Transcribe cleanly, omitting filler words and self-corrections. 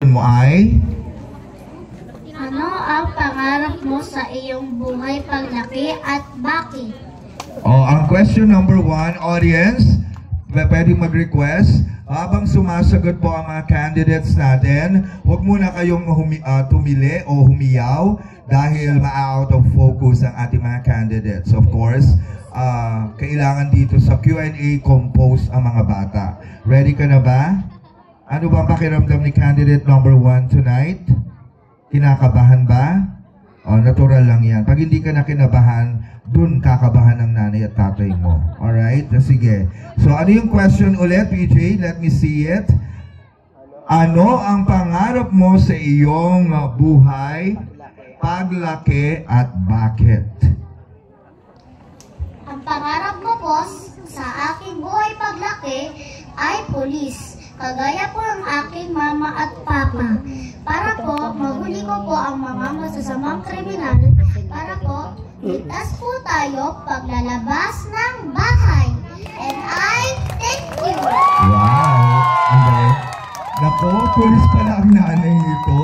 mo ay? Ano ang pangarap mo sa iyong buhay paglaki at bakit? Ang question number 1, audience, pwede mag-request. Habang sumasagot po ang mga candidates natin, huwag muna kayong tumili o humiyaw dahil ma-out of focus ang ating mga candidates. Of course, kailangan dito sa Q&A compose ang mga bata. Ready ka na ba? Ano bang pakiramdam ni candidate number 1 tonight? Kinakabahan ba? Natural lang yan. Pag hindi ka na kinabahan, dun kakabahan ng nanay at tatay mo. Alright? Sige. So, ano yung question ulit, PJ? Let me see it. Ano ang pangarap mo sa iyong buhay, paglaki, at bakit? Ang pangarap mo po sa aking buhay paglaki ay pulis. Kagaya po ng aking mama at papa. Para po, mahuli ko po ang mga masasamang kriminal. Para po, ligtas po tayo paglalabas ng bahay. And I thank you! Wow! Ang galing. Nako, pulis pala ang nanay nito.